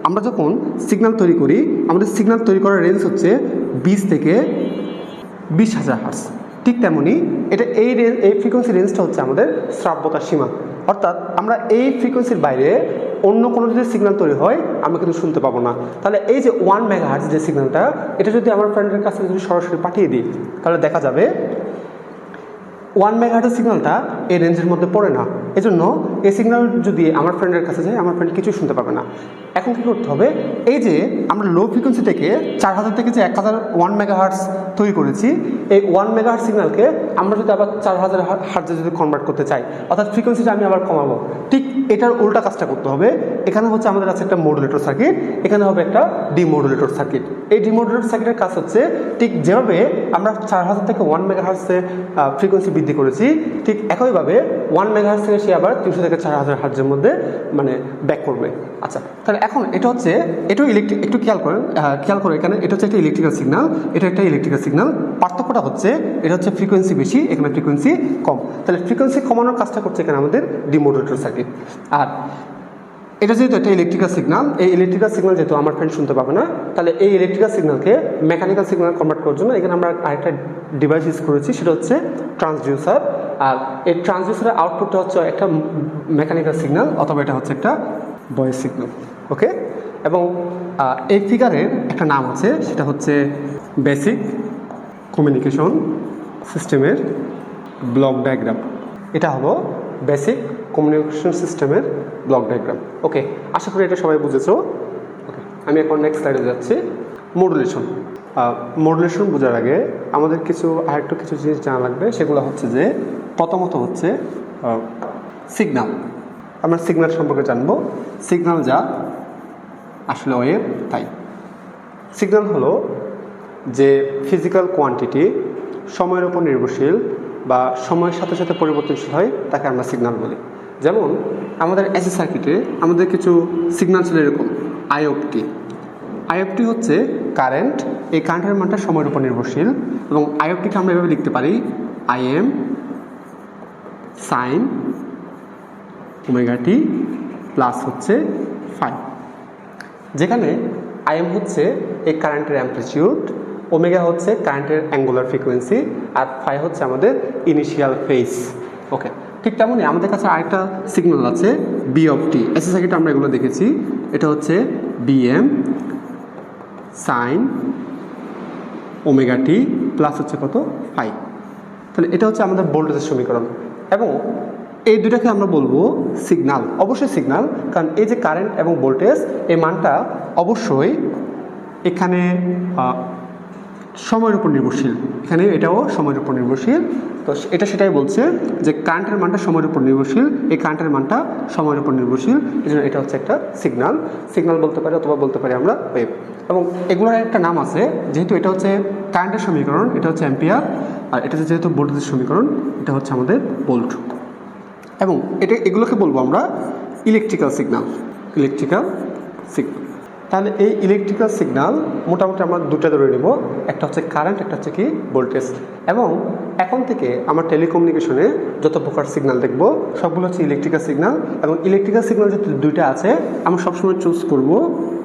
Speaker 1: আমরা যখন সিগন্যাল তৈরি করি, আমাদের সিগন্যাল তৈরি করার রেঞ্জ হচ্ছে 20 থেকে 20,000 হার্জ। ঠিক তেমনি এই ফ্রিকোয়েন্সি রেঞ্জটা হচ্ছে আমাদের শ্রাব্যতা সীমা। অর্থাৎ আমরা এই ফ্রিকোয়েন্সির বাইরে অন্য কোনো যদি সিগন্যাল তৈরি হয় আমরা কিন্তু শুনতে পাবো না। তাহলে এই যে 1 মেগাহার্জ যে সিগন্যালটা, এটা যদি আমার ফ্রেন্ডের কাছে যদি সরাসরি পাঠিয়ে দিই, তাহলে দেখা যাবে 1 মেগাহার্জের সিগন্যালটা এই রেঞ্জের মধ্যে পড়ে না। এজন্য এই সিগন্যাল যদি আমার ফ্রেন্ডের কাছে যায়, আমার ফ্রেন্ড কিছুই শুনতে পাবে না। এখন কী করতে হবে, এই যে আমরা লো ফ্রিকোয়েন্সি থেকে 4000 থেকে যে 1 মেগাহার্জ তৈরি করেছি, এই 1 মেগাহার্জ সিগন্যালকে আমরা যদি আবার 4000 হার্জে যদি কনভার্ট করতে চাই, অর্থাৎ ফ্রিকোয়েন্সিটা আমি আবার কমাবো, ঠিক এটার উল্টা কাজটা করতে হবে। এখানে হচ্ছে আমাদের আছে একটা মডুলেটর সার্কিট, এখানে হবে একটা ডিমোডুলেটর সার্কিট। এই ডিমোডুলেটর সার্কিটের কাজ হচ্ছে ঠিক যেভাবে আমরা 4000 থেকে 1 মেগাহার্জে ফ্রিকোয়েন্সি বৃদ্ধি করেছি, ঠিক একইভাবে 1 মেগাহার্জ থেকে সে আবার 300 থেকে 4000 হার্জের মধ্যে ব্যাক করবে। আচ্ছা, তাহলে এখন এটা হচ্ছে একটু খেয়াল করে এখানে এটা হচ্ছে একটা ইলেকট্রিক্যাল সিগন্যাল, এটা একটা ইলেকট্রিক্যাল সিগন্যাল। পার্থক্যটা হচ্ছে এটা হচ্ছে ফ্রিকোয়েন্সি বেশি, এখানে ফ্রিকোয়েন্সি কম। তাহলে ফ্রিকোয়েন্সি কমানোর কাজটা করছে এখানে আমাদের ডিমোডুলেটর সার্কিট। আর এটা যেহেতু একটা ইলেকট্রিক্যাল সিগন্যাল, এই ইলেকট্রিক্যাল সিগন্যাল যেহেতু আমার ফ্রেন্ড শুনতে পাবে না, তাহলে এই ইলেকট্রিক্যাল সিগন্যালকে মেকানিক্যাল সিগন্যাল কনভার্ট করার জন্য এখানে আমরা আরেকটা ডিভাইস ইউজ করেছি, সেটা হচ্ছে ট্রান্সডিউসার। আর এই ট্রান্সডিউসারের আউটপুটটা হচ্ছে একটা মেকানিক্যাল সিগন্যাল, অথবা এটা হচ্ছে একটা ভয়েস সিগন্যাল। ওকে, এবং এই ফিগারের একটা নাম আছে, সেটা হচ্ছে বেসিক কমিউনিকেশন সিস্টেমের ব্লক ডায়াগ্রাম। এটা হলো বেসিক কমিউনিকেশন সিস্টেমের ব্লক ডায়াগ্রাম। ওকে, আশা করি এটা সবাই বুঝেছো। ওকে, আমি এখন নেক্সট স্লাইডে যাচ্ছি। মডুলেশন বোঝার আগে আমাদের আরেকটু কিছু জিনিস জানা লাগবে। সেগুলো হচ্ছে যে প্রথমত হচ্ছে সিগন্যাল। আমরা সিগন্যাল সম্পর্কে জানবো। সিগন্যাল যা আসলে ওয়েভ তাই। সিগন্যাল হলো যে ফিজিক্যাল কোয়ান্টিটি সময়ের উপর নির্ভরশীল বা সময়ের সাথে সাথে পরিবর্তনশীল হয়, তাকে আমরা সিগন্যাল বলি। যেমন আমাদের এসি সার্কিটে আমাদের কিছু সিগন্যাল ছিল এরকম, আইএফটি হচ্ছে কারেন্ট। এই কারেন্টের মানটা সময়ের উপর নির্ভরশীল, এবং আইএফটিকে আমরা এভাবে লিখতে পারি IM sine omega t plus হচ্ছে ফাই, যেখানে আইএম হচ্ছে এই কারেন্টের অ্যাম্প্লিটিউড, ওমেগা হচ্ছে কারেন্টের অ্যাঙ্গুলার ফ্রিকোয়েন্সি, আর ফাই হচ্ছে আমাদের ইনিশিয়াল ফেজ। ওকে, ঠিক তেমনই আমাদের কাছে আরেকটা সিগন্যাল আছে বি অফ টি। এসএ সার্কিটে আমরা এগুলো দেখেছি। এটা হচ্ছে BM sine omega t plus হচ্ছে কত ফাই। তাহলে এটা হচ্ছে আমাদের ভোল্টেজের সমীকরণ, এবং এই দুটাকে আমরা বলবো সিগন্যাল। অবশ্যই সিগন্যাল, কারণ এই যে কারেন্ট এবং ভোল্টেজ এই মানটা অবশ্যই এখানে সময়ের উপর নির্ভরশীল, এখানে এটাও সময়ের উপর নির্ভরশীল। তো এটা সেটাই বলছে যে কারেন্টের মানটা সময়ের উপর নির্ভরশীল, এই কারেন্টের মানটা সময়ের উপর নির্ভরশীল, এই জন্য এটা হচ্ছে একটা সিগন্যাল। সিগন্যাল বলতে পারি অথবা বলতে পারি আমরা ওয়েভ। এবং এগুলোর একটা নাম আছে, যেহেতু এটা হচ্ছে কারেন্টের সমীকরণ, এটা হচ্ছে অ্যাম্পিয়ার, আর এটা হচ্ছে যেহেতু ভোল্টেজের সমীকরণ, এটা হচ্ছে আমাদের ভোল্ট। এবং এগুলোকে বলবো আমরা ইলেকট্রিক্যাল সিগন্যাল। Electrical signal. তাহলে এই ইলেকট্রিক্যাল সিগন্যাল মোটামুটি আমরা দুটো ধরে নেব, একটা হচ্ছে কারেন্ট, একটা হচ্ছে কি ভোল্টেজ। এবং এখন থেকে আমার টেলিকমিউনিকেশনে যত প্রকার সিগন্যাল দেখব সবগুলো হচ্ছে ইলেকট্রিক্যাল সিগন্যাল। এবং ইলেকট্রিক্যাল সিগন্যাল যেহেতু দুইটা আছে, আমরা সবসময় চুজ করব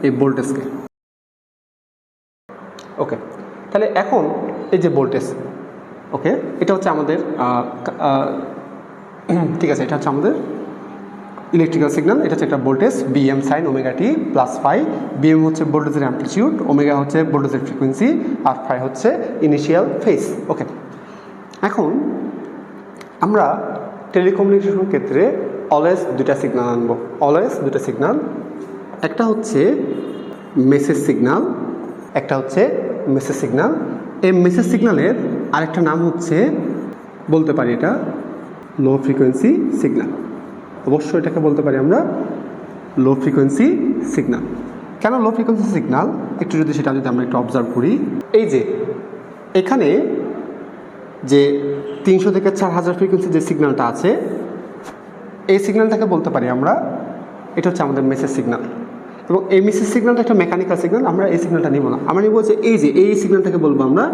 Speaker 1: এই ভোল্টেজকে। ওকে, তাহলে এখন এই যে ভোল্টেজ, ওকে, এটা হচ্ছে আমাদের ঠিক আছে, এটা হচ্ছে আমাদের ইলেকট্রিক্যাল সিগন্যাল। এটা হচ্ছে একটা voltage BM sine omega t plus phi. BM হচ্ছে ভোল্টেজের অ্যাম্পলিটিউড, ওমেগা হচ্ছে ভোল্টেজের ফ্রিকোয়েন্সি, আর ফাই হচ্ছে ইনিশিয়াল ফেজ। ওকে, এখন আমরা টেলিকমিউনিকেশন ক্ষেত্রে অলওয়েজ দুটা সিগন্যাল আনবো। অলওয়েজ দুটা সিগন্যাল, একটা হচ্ছে মেসেজ সিগন্যাল, একটা হচ্ছে মেসেজ সিগন্যাল। এই মেসেজ সিগন্যালের আরেকটা নাম হচ্ছে, বলতে পারি এটা লো ফ্রিকোয়েন্সি সিগন্যাল। অবশ্যই এটাকে বলতে পারি আমরা লো ফ্রিকোয়েন্সি সিগন্যাল। কেন লো ফ্রিকোয়েন্সি সিগন্যাল, একটু যদি সেটা যদি আমরা একটু অবজার্ভ করি, এই যে এখানে যে 300 থেকে 4000 ফ্রিকোয়েন্সি যে সিগন্যালটা আছে, এই সিগন্যালটাকে বলতে পারি আমরা, এটা হচ্ছে আমাদের মেসেজ সিগন্যাল। এবং এই মেসেজ সিগন্যালটা একটা মেকানিক্যাল সিগন্যাল, আমরা এই সিগন্যালটা নিব না। আমরা নিব যে এই যে এই সিগন্যালটাকে বলবো আমরা,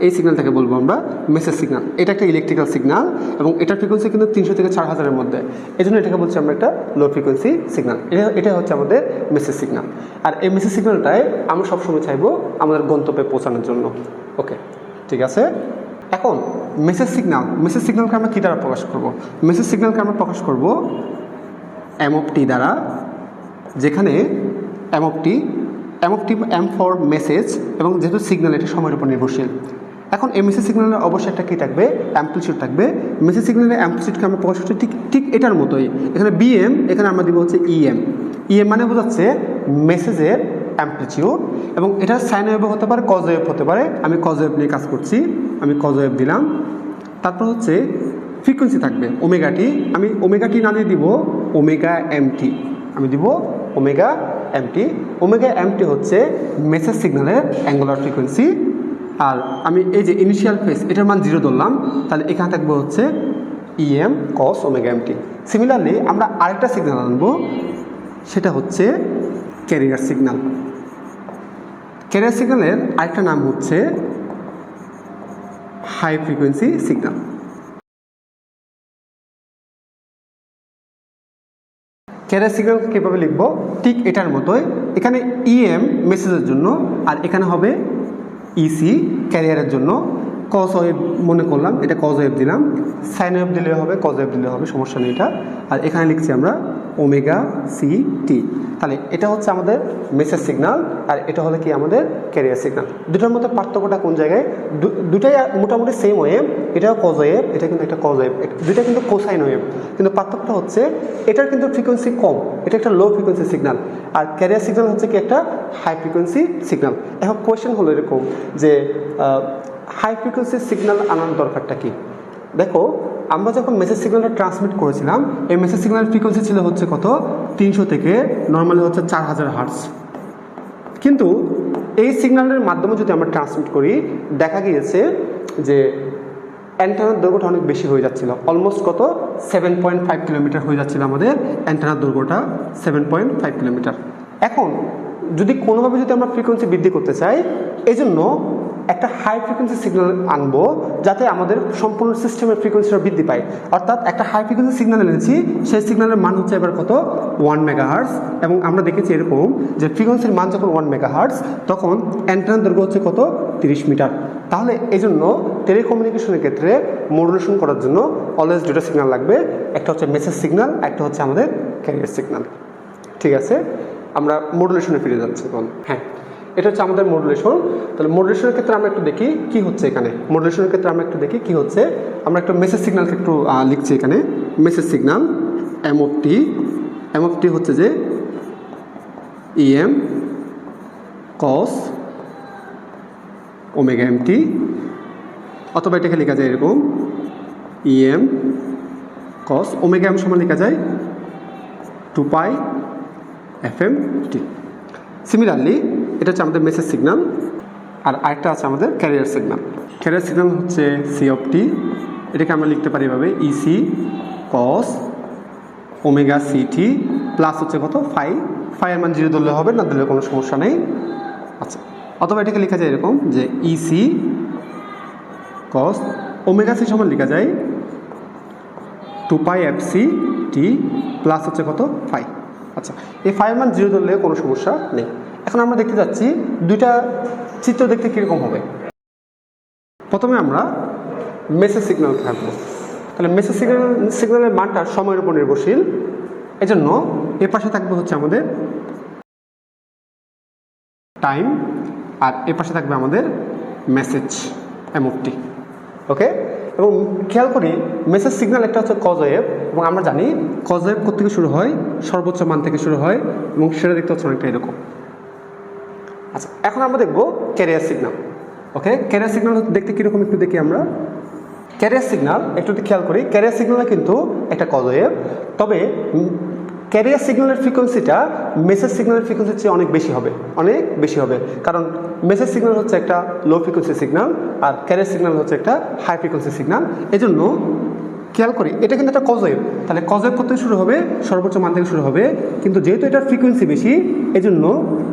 Speaker 1: এই সিগন্যালটাকে বলবো আমরা মেসেজ সিগন্যাল। এটা একটা ইলেকট্রিক্যাল সিগন্যাল, এবং এটার ফ্রিকোয়েন্সি কিন্তু 300 থেকে 4000-এর মধ্যে। এই জন্য এটাকে বলছি আমরা একটা লো ফ্রিকোয়েন্সি সিগন্যাল। এটা হচ্ছে আমাদের মেসেজ সিগন্যাল। আর এই মেসেজ সিগন্যালটাই আমরা সবসময় চাইবো আমাদের গন্তব্যে পৌঁছানোর জন্য। ওকে, ঠিক আছে। এখন মেসেজ সিগন্যালকে আমরা কী দ্বারা প্রকাশ করব? মেসেজ সিগন্যালকে আমরা প্রকাশ করব এম অফ টি দ্বারা, যেখানে M of T M for message, এবং যেহেতু সিগন্যাল এটা সময়ের উপর নির্ভরশীল। এখন এই মেসেজ সিগন্যালের অবশ্যই একটা কী থাকবে, অ্যাম্পলিটিউড থাকবে। মেসেজ সিগন্যালের অ্যাম্পলিটিউডকে আমরা প্রকাশ করছি ঠিক এটার মতোই। এখানে বিএম, এখানে আমরা দিব হচ্ছে ইএম। ইএম মানে বোঝাচ্ছে মেসেজের অ্যাম্পলিটিউড, এবং এটা সাইন ওয়েভ হতে পারে, কজ ওয়েভ হতে পারে। আমি কজ ওয়েভ নিয়ে কাজ করছি, আমি কজ ওয়েভ দিলাম। তারপর হচ্ছে ফ্রিকোয়েন্সি থাকবে ওমেগা টি, আমি ওমেগা টি না দিয়ে দিব ওমেগা এমটি, আমি দিব ওমেগা এমটি। ওমেগা এমটি হচ্ছে মেসেজ সিগন্যালের অ্যাঙ্গুলার ফ্রিকোয়েন্সি। আর আমি এই যে ইনিশিয়াল ফেজ, এটার মান 0 ধরলাম, তাহলে এখানে থাকবে হচ্ছে E M cos omega M T. Similarly আমরা আরেকটা সিগন্যাল আনবো, সেটা হচ্ছে ক্যারিয়ার সিগন্যাল। ক্যারিয়ার সিগন্যালের আরেকটা নাম হচ্ছে high frequency signal. Carrier signal কীভাবে লিখবো, ঠিক এটার মতোই। এখানে ইএম মেসেজের জন্য, আর এখানে হবে ইসি ক্যারিয়ারের জন্য। কজ ওয়েভ মনে করলাম, এটা কজ ওয়েভ দিলাম, সাইন ওয়েভ দিলে হবে, কজ ওয়েভ দিলে হবে, সমস্যা নেই এটা। আর এখানে লিখছি আমরা ওমেগা সি টি। তাহলে এটা হচ্ছে আমাদের মেসেজ সিগন্যাল, আর এটা হলো কি আমাদের ক্যারিয়ার সিগন্যাল। দুটোর মধ্যে পার্থক্যটা কোন জায়গায়? দুটাই মোটামুটি সেম ওয়েভ, এটাও কজ ওয়েভ, এটা কিন্তু একটা কজ ওয়েভ, দুইটা কিন্তু কোসাইন ওয়েভ। কিন্তু পার্থক্যটা হচ্ছে এটার কিন্তু ফ্রিকোয়েন্সি কম, এটা একটা লো ফ্রিকোয়েন্সি সিগন্যাল, আর ক্যারিয়ার সিগন্যাল হচ্ছে কি একটা হাই ফ্রিকোয়েন্সি সিগন্যাল। এখন কোয়েশ্চেন হলো এরকম যে হাই ফ্রিকোয়েন্সি সিগন্যাল আনার দরকারটা কি? দেখো, আমরা যখন মেসেজ সিগন্যালটা ট্রান্সমিট করেছিলাম, এই মেসেজ সিগন্যালের ফ্রিকোয়েন্সি ছিল হচ্ছে কত, 300 থেকে নর্মালি হচ্ছে 4000 হার্টজ। কিন্তু এই সিগন্যালের মাধ্যমে যদি আমরা ট্রান্সমিট করি, দেখা গিয়েছে যে অ্যান্টেনার দৈর্ঘ্যটা অনেক বেশি হয়ে যাচ্ছিল। অলমোস্ট কত, 7.5 কিলোমিটার হয়ে যাচ্ছিল আমাদের অ্যান্টেনার দৈর্ঘ্যটা, 7.5 কিলোমিটার। এখন যদি কোনোভাবে যদি আমরা ফ্রিকোয়েন্সি বৃদ্ধি করতে চাই, এই জন্য একটা হাই ফ্রিকোয়েন্সি সিগন্যাল আনবো যাতে আমাদের সম্পূর্ণ সিস্টেমের ফ্রিকোয়েন্সিটা বৃদ্ধি পায়। অর্থাৎ একটা হাই ফ্রিকোয়েন্সি সিগন্যাল এনেছি, সেই সিগন্যালের মান হচ্ছে এবার কত 1 মেগাহার্টজ, এবং আমরা দেখেছি এরকম যে ফ্রিকোয়েন্সির মান যখন 1 মেগাহার্টজ তখন অ্যান্টেনার দৈর্ঘ্য হচ্ছে কত 30 মিটার। তাহলে এই জন্য টেলিকমিউনিকেশনের ক্ষেত্রে মডুলেশন করার জন্য অলওয়েজ দুটো সিগন্যাল লাগবে, একটা হচ্ছে মেসেজ সিগন্যাল, একটা হচ্ছে আমাদের ক্যারিয়ার সিগন্যাল। ঠিক আছে, আমরা মডুলেশনে ফিরে যাচ্ছি এখন। হ্যাঁ, এটা হচ্ছে আমাদের মডুলেশন। তাহলে মডুলেশনের ক্ষেত্রে আমরা একটু দেখি কি হচ্ছে এখানে। মডুলেশনের ক্ষেত্রে আমরা একটু দেখি কি হচ্ছে। আমরা একটু মেসেজ সিগন্যালকে একটু লিখছি এখানে। মেসেজ সিগন্যাল এম অফ টি হচ্ছে যে EM cos ওমেগা MT, অথবা এটাকে লেখা যায় এরকম EM cos ওমেগা M সমান লেখা যায় 2 পাই FM T। সিমিলারলি এটা হচ্ছে আমাদের মেসেজ সিগন্যাল, আর আরেকটা আছে আমাদের ক্যারিয়ার সিগন্যাল। ক্যারিয়ার সিগন্যাল হচ্ছে C অফ T, এটাকে আমরা লিখতে পারি এভাবে EC cos omega CT plus হচ্ছে কত ফাই এর মান 0 ধরলে হবে, না ধরলে কোনো সমস্যা নেই। আচ্ছা, অথবা এটাকে লেখা যায় এরকম যে EC cos ওমেগা C সমান লেখা যায় 2 পাই FC T প্লাস হচ্ছে কত ফাই। আচ্ছা, এই ফাই এর মান 0 ধরলে কোনো সমস্যা নেই। এখন আমরা দেখতে যাচ্ছি দুইটা চিত্র দেখতে কীরকম হবে। প্রথমে আমরা মেসেজ সিগন্যাল থাকবো। তাহলে মেসেজ সিগন্যালের মানটা সময়ের উপর নির্ভরশীল, এজন্য এ পাশে থাকবে হচ্ছে আমাদের টাইম, আর এ পাশে থাকবে আমাদের মেসেজ এমওটি। ওকে, এবং খেয়াল করি মেসেজ সিগন্যাল একটা হচ্ছে কজ ওয়েভ, এবং আমরা জানি কজ ওয়েভ কোত্থেকে শুরু হয়, সর্বোচ্চ মান থেকে শুরু হয়, এবং সেটা দেখতে হচ্ছে অনেকটা এরকম। আচ্ছা, এখন আমরা দেখবো ক্যারিয়ার সিগন্যাল। ওকে, ক্যারিয়ার সিগন্যাল দেখতে কীরকম একটু দেখি আমরা। ক্যারিয়ার সিগন্যাল একটু খেয়াল করি, ক্যারিয়ার সিগন্যালে কিন্তু একটা কজ ওয়েভ, তবে ক্যারিয়ার সিগন্যালের ফ্রিকোয়েন্সিটা মেসেজ সিগন্যালের ফ্রিকোয়েন্সির চেয়ে অনেক বেশি হবে, কারণ মেসেজ সিগন্যাল হচ্ছে একটা লো ফ্রিকোয়েন্সি সিগন্যাল, আর ক্যারিয়ার সিগন্যাল হচ্ছে একটা হাই ফ্রিকোয়েন্সি সিগন্যাল। এজন্য খেয়াল করি এটা কিন্তু একটা কজ ওয়েভ, তাহলে কজ ওয়েভ করতে শুরু হবে সর্বোচ্চ মান থেকে শুরু হবে, কিন্তু যেহেতু এটার ফ্রিকোয়েন্সি বেশি এজন্য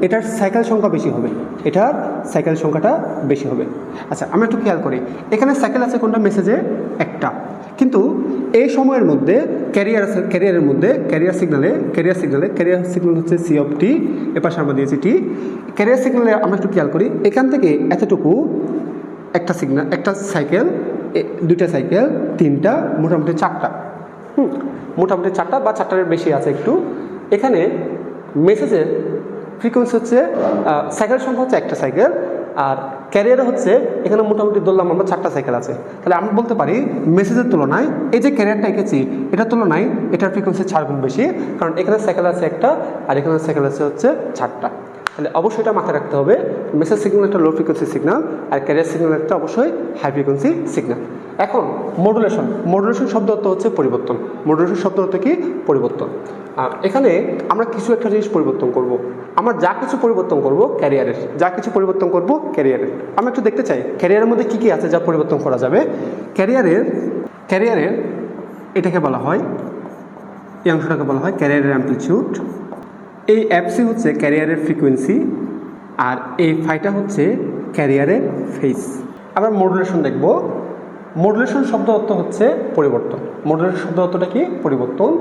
Speaker 1: এটার সাইকেল সংখ্যা বেশি হবে, এটার সাইকেল সংখ্যাটা বেশি হবে। আচ্ছা, আমরা একটু খেয়াল করি এখানে সাইকেল আছে কোনটা, মেসেজে একটা, কিন্তু এই সময়ের মধ্যে ক্যারিয়ারের মধ্যে ক্যারিয়ার সিগন্যাল হচ্ছে C অফ T, এ পাশে আমরা দিয়েছি T। ক্যারিয়ার সিগন্যালে আমরা একটু খেয়াল করি এখান থেকে এতটুকু একটা সাইকেল, দুইটা সাইকেল, তিনটা, মোটামুটি চারটা, মোটামুটি চারটা বা চারটার বেশি আছে একটু। এখানে মেসেজের ফ্রিকোয়েন্সি হচ্ছে সাইকেল সংখ্যা হচ্ছে একটা সাইকেল, আর ক্যারিয়ারে হচ্ছে এখানে মোটামুটি ধরলাম আমরা চারটা সাইকেল আছে। তাহলে আমরা বলতে পারি মেসেজের তুলনায় এই যে ক্যারিয়ারটা এঁকেছি এটার তুলনায় এটার ফ্রিকোয়েন্সি 4 গুণ বেশি, কারণ এখানে সাইকেল আছে একটা আর এখানে সাইকেল আছে হচ্ছে 4টা। তাহলে অবশ্যই এটা মাথায় রাখতে হবে, মেসেজ সিগন্যাল একটা লো ফ্রিকোয়েন্সি সিগন্যাল, আর ক্যারিয়ার সিগন্যাল একটা অবশ্যই হাই ফ্রিকোয়েন্সি সিগন্যাল। এখন মডুলেশন শব্দ অর্থ হচ্ছে পরিবর্তন। মডুলেশন শব্দ অর্থ কি? পরিবর্তন। এখানে আমরা কিছু একটা জিনিস পরিবর্তন করব, আমরা যা কিছু পরিবর্তন করব ক্যারিয়ারের, আমরা একটু দেখতে চাই ক্যারিয়ারের মধ্যে কি কি আছে যা পরিবর্তন করা যাবে। ক্যারিয়ারের এটাকে বলা হয়, এই অংশটাকে বলা হয় ক্যারিয়ারের অ্যামপ্লিটিউড। এই এফসি হচ্ছে ক্যারিয়ারের ফ্রিকোয়েন্সি, আর এই ফাইটা হচ্ছে ক্যারিয়ারের ফেজ। আমরা মডুলেশন দেখব। মডুলেশন শব্দ অর্থ হচ্ছে পরিবর্তন। মডুলেশন শব্দ অর্থটা কি? পরিবর্তন।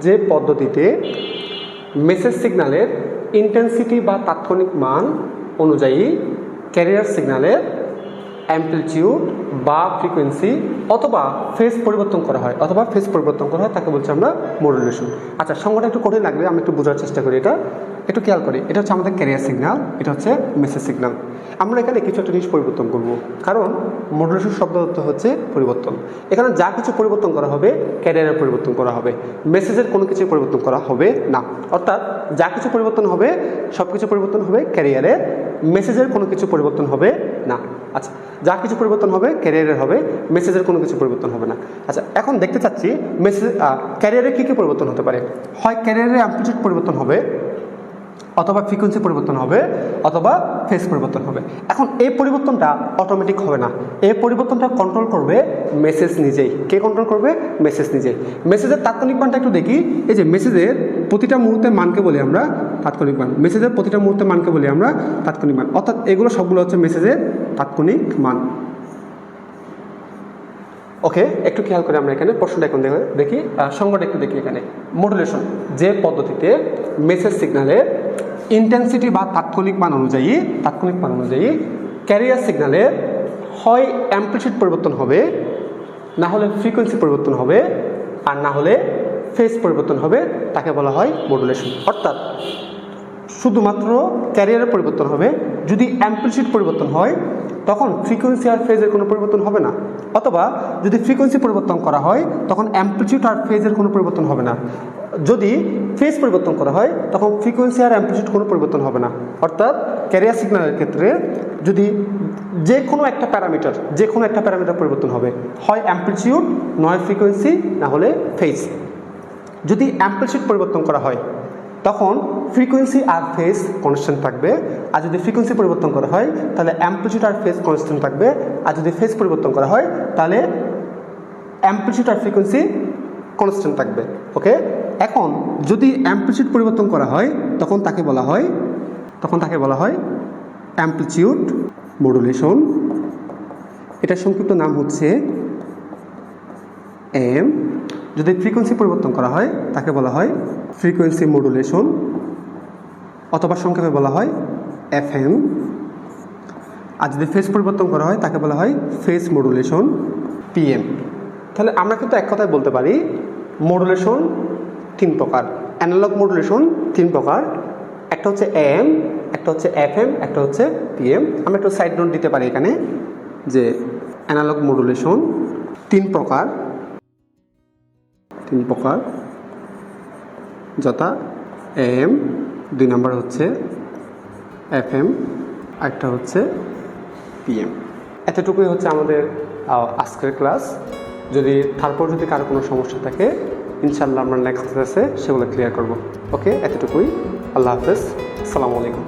Speaker 1: যে পদ্ধতিতে মেসেজ সিগন্যালের ইন্টেন্সিটি বা তাৎক্ষণিক মান অনুযায়ী ক্যারিয়ার সিগন্যালের অ্যামপ্লিটিউড বা ফ্রিকোয়েন্সি অথবা ফেজ পরিবর্তন করা হয় তাকে বলছি আমরা মডুলেশন। আচ্ছা, সংজ্ঞাটা একটু কঠিন লাগবে, আমি একটু বোঝার চেষ্টা করি। এটা একটু খেয়াল করি, এটা হচ্ছে আমাদের ক্যারিয়ার সিগন্যাল, এটা হচ্ছে মেসেজ সিগন্যাল। আমরা এখানে কিছু একটা জিনিস পরিবর্তন করব, কারণ মডুলেশন শব্দ অর্থ হচ্ছে পরিবর্তন। এখানে যা কিছু পরিবর্তন করা হবে ক্যারিয়ারের পরিবর্তন করা হবে, মেসেজের কোনো কিছু পরিবর্তন করা হবে না। অর্থাৎ যা কিছু পরিবর্তন হবে সব কিছু পরিবর্তন হবে ক্যারিয়ারের, মেসেজের কোনো কিছু পরিবর্তন হবে না। আচ্ছা, যা কিছু পরিবর্তন হবে ক্যারিয়ারের হবে, মেসেজের কোনো কিছু পরিবর্তন হবে না। আচ্ছা, এখন দেখতে চাচ্ছি ক্যারিয়ারে কী কী পরিবর্তন হতে পারে। হয় ক্যারিয়ারের অ্যামপ্লিটিউড পরিবর্তন হবে, অথবা ফ্রিকোয়েন্সি পরিবর্তন হবে, অথবা ফেজ পরিবর্তন হবে। এখন এই পরিবর্তনটা অটোমেটিক হবে না, এই পরিবর্তনটা কন্ট্রোল করবে মেসেজ নিজেই। কে কন্ট্রোল করবে? মেসেজ নিজেই। মেসেজের তাৎক্ষণিক মানটা একটু দেখি। এই যে মেসেজের প্রতিটা মুহূর্তের মানকে বলি আমরা তাৎক্ষণিক মান, অর্থাৎ এগুলো সবগুলো হচ্ছে মেসেজের তাৎক্ষণিক মান। ওকে, একটু খেয়াল করে আমরা এখানে প্রশ্নটা এখন দেখি, সংজ্ঞাটা একটু দেখি। এখানে মডুলেশন, যে পদ্ধতিতে মেসেজ সিগন্যালের ইন্টেন্সিটি বা তাৎক্ষণিক মান অনুযায়ী ক্যারিয়ার সিগন্যালের হয় অ্যামপ্লিটিউড পরিবর্তন হবে, না হলে ফ্রিকোয়েন্সি পরিবর্তন হবে, আর না হলে ফেজ পরিবর্তন হবে, তাকে বলা হয় মডুলেশন। অর্থাৎ শুধুমাত্র ক্যারিয়ারের পরিবর্তন হবে। যদি অ্যামপ্লিটিউড পরিবর্তন হয় তখন ফ্রিকোয়েন্সি আর ফেজের কোনো পরিবর্তন হবে না, অথবা যদি ফ্রিকোয়েন্সি পরিবর্তন করা হয় তখন অ্যামপ্লিটিউড আর ফেজের কোনো পরিবর্তন হবে না। যদি ফেজ পরিবর্তন করা হয় তখন ফ্রিকোয়েন্সি আর অ্যামপ্লিটিউড কোনো পরিবর্তন হবে না। অর্থাৎ ক্যারিয়ার সিগন্যালের ক্ষেত্রে যদি যে কোনো একটা প্যারামিটার পরিবর্তন হবে, হয় অ্যামপ্লিটিউড, নয় ফ্রিকোয়েন্সি, না হলে ফেজ। যদি অ্যামপ্লিটিউড পরিবর্তন করা হয় তখন ফ্রিকোয়েন্সি আর ফেজ কনস্ট্যান্ট থাকবে, আর যদি ফ্রিকোয়েন্সি পরিবর্তন করা হয় তাহলে অ্যামপ্লিটিউড আর ফেজ কনস্ট্যান্ট থাকবে, আর যদি ফেজ পরিবর্তন করা হয় তাহলে অ্যামপ্লিটিউড আর ফ্রিকোয়েন্সি কনস্ট্যান্ট থাকবে। ওকে, এখন যদি অ্যামপ্লিটিউড পরিবর্তন করা হয় তখন তাকে বলা হয় অ্যামপ্লিটিউড মডুলেশন। এটার সংক্ষিপ্ত নাম হচ্ছে এম। যদি ফ্রিকোয়েন্সি পরিবর্তন করা হয় তাকে বলা হয় ফ্রিকোয়েন্সি মডুলেশন, অথবা সংক্ষেপে বলা হয় এফএম। আর যদি ফেজ পরিবর্তন করা হয় তাকে বলা হয় ফেজ মডুলেশন, পিএম। তাহলে আমরা কিন্তু এক কথায় বলতে পারি মডুলেশন 3 প্রকার, অ্যানালগ মডুলেশন 3 প্রকার। একটা হচ্ছে এএম, একটা হচ্ছে এফএম, একটা হচ্ছে পিএম। আমরা একটু সাইড নোট দিতে পারি এখানে যে অ্যানালগ মডুলেশন 3 প্রকার, যথা এএম, 2 নম্বর হচ্ছে এফএম, একটা হচ্ছে পিএম। এতটুকুই হচ্ছে আমাদের আজকের ক্লাস। তারপর যদি কারো কোনো সমস্যা থাকে ইনশাল্লাহ আমরা নেক্সট ক্লাসে সেগুলো ক্লিয়ার করব। ওকে, এতটুকুই। আল্লাহ হাফেজ, আসসালামু আলাইকুম।